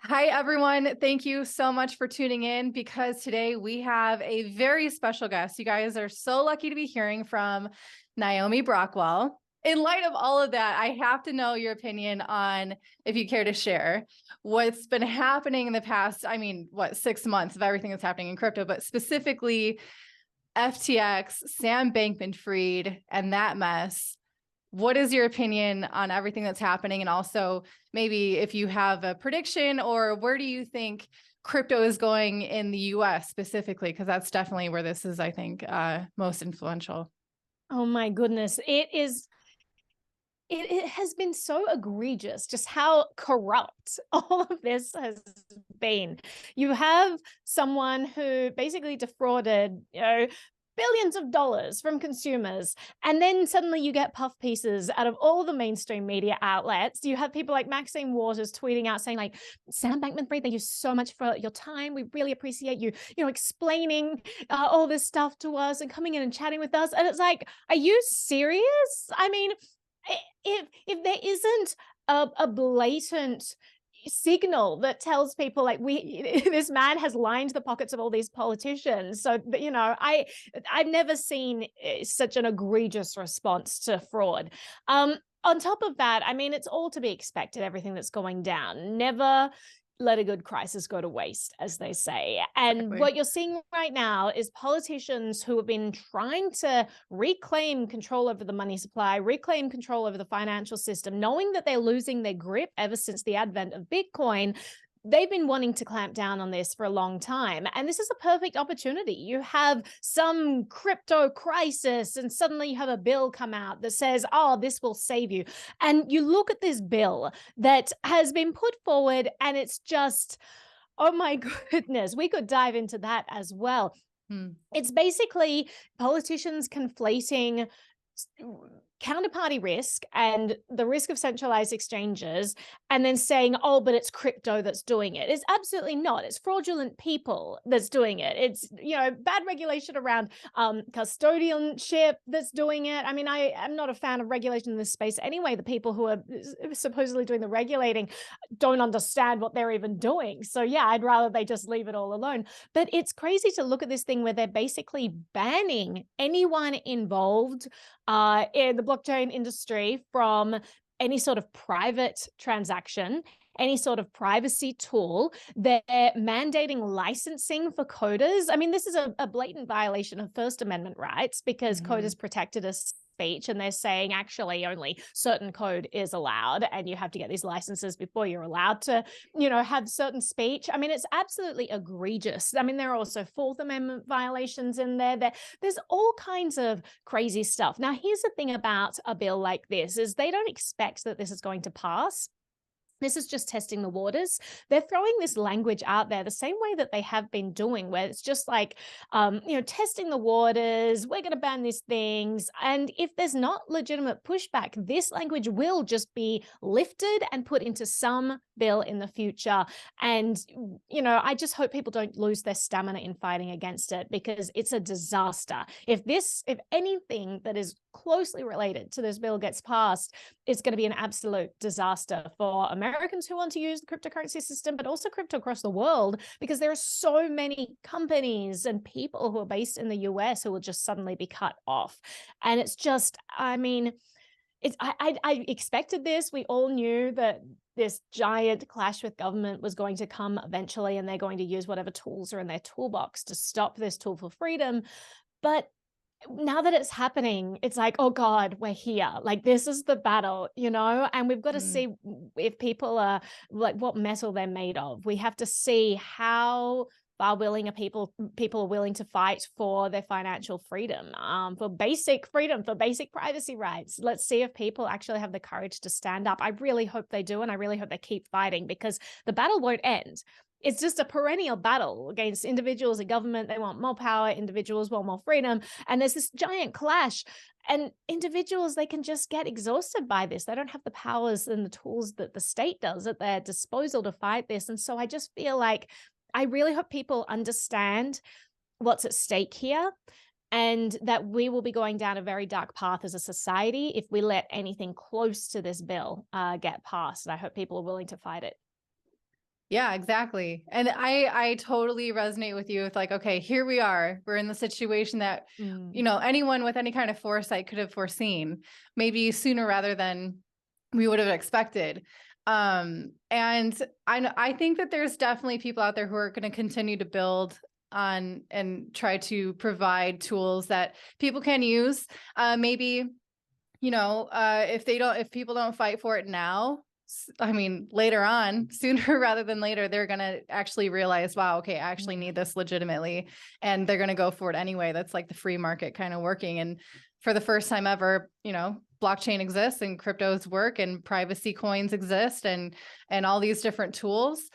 Hi, everyone. Thank you so much for tuning in because today we have a very special guest. You guys are so lucky to be hearing from Naomi Brockwell. In light of all of that, I have to know your opinion on, if you care to share, what's been happening in the past, 6 months of everything that's happening in crypto, but specifically FTX, Sam Bankman-Fried, and that mess. What is your opinion on everything that's happening? And also maybe if you have a prediction, or where do you think crypto is going in the US specifically? Because that's definitely where this is, I think, most influential. Oh my goodness. It has been so egregious just how corrupt all of this has been. You have someone who basically defrauded, billions of dollars from consumers. And then suddenly you get puff pieces out of all the mainstream media outlets. You have people like Maxine Waters tweeting out saying like, Sam Bankman-Fried, thank you so much for your time. We really appreciate you, explaining all this stuff to us and coming in and chatting with us. And it's like, are you serious? I mean, if there isn't a blatant signal that tells people like this man has lined the pockets of all these politicians, so I've never seen such an egregious response to fraud. On top of that, I mean, it's all to be expected, everything that's going down. Never let a good crisis go to waste, as they say. And Exactly. what you're seeing right now is politicians who have been trying to reclaim control over the money supply, reclaim control over the financial system, knowing that they're losing their grip ever since the advent of Bitcoin. They've been wanting to clamp down on this for a long time. And this is a perfect opportunity. You have some crypto crisis, and suddenly you have a bill come out that says, oh, this will save you. And you look at this bill that has been put forward, and it's just, oh my goodness, we could dive into that as well. It's basically politicians conflating counterparty risk and the risk of centralized exchanges, and then saying, oh, but it's crypto that's doing it. It's absolutely not. It's fraudulent people that's doing it. It's, bad regulation around custodianship that's doing it. I mean, I'm not a fan of regulation in this space anyway. The people who are supposedly doing the regulating don't understand what they're even doing. So yeah, I'd rather they just leave it all alone. But it's crazy to look at this thing where they're basically banning anyone involved in the blockchain industry from any sort of private transaction, any sort of privacy tool. They're mandating licensing for coders. I mean, this is a blatant violation of First Amendment rights because coders protected as speech, and they're saying actually only certain code is allowed, and you have to get these licenses before you're allowed to, have certain speech. I mean, it's absolutely egregious. I mean, there are also Fourth Amendment violations in there. There's all kinds of crazy stuff. Now, here's the thing about a bill like this is they don't expect that this is going to pass. This is just testing the waters. They're throwing this language out there the same way that they have been doing, where it's just like, testing the waters. We're going to ban these things. And if there's not legitimate pushback, this language will just be lifted and put into some bill in the future. And, I just hope people don't lose their stamina in fighting against it, because it's a disaster. If anything that is closely related to this bill gets passed, it's going to be an absolute disaster for Americans who want to use the cryptocurrency system, but also crypto across the world, because there are so many companies and people who are based in the US who will just suddenly be cut off. And it's just, I mean, I expected this. We all knew that this giant clash with government was going to come eventually, and they're going to use whatever tools are in their toolbox to stop this tool for freedom. But now that it's happening, it's like, oh God, we're here. Like, this is the battle, and we've got to see if people are like, what metal they're made of. We have to see how far willing are people are willing to fight for their financial freedom, for basic freedom, for basic privacy rights. Let's see if people actually have the courage to stand up. I really hope they do, and I really hope they keep fighting, because the battle won't end. It's just a perennial battle against individuals and government. They want more power. Individuals want more freedom. And there's this giant clash. And individuals, they can just get exhausted by this. They don't have the powers and the tools that the state does at their disposal to fight this. And so I just feel like I really hope people understand what's at stake here, and that we will be going down a very dark path as a society if we let anything close to this bill get passed. And I hope people are willing to fight it. Yeah, exactly. And I totally resonate with you with like, okay, here we are. We're in the situation that, Mm. anyone with any kind of foresight could have foreseen, maybe sooner rather than we would have expected. And I think that there's definitely people out there who are going to continue to build on and try to provide tools that people can use. Maybe, if people don't fight for it now, I mean, later on, sooner rather than later, they're going to actually realize, wow, okay, I actually need this legitimately. And they're going to go for it anyway. That's like the free market kind of working. And for the first time ever, blockchain exists and cryptos work and privacy coins exist and all these different tools.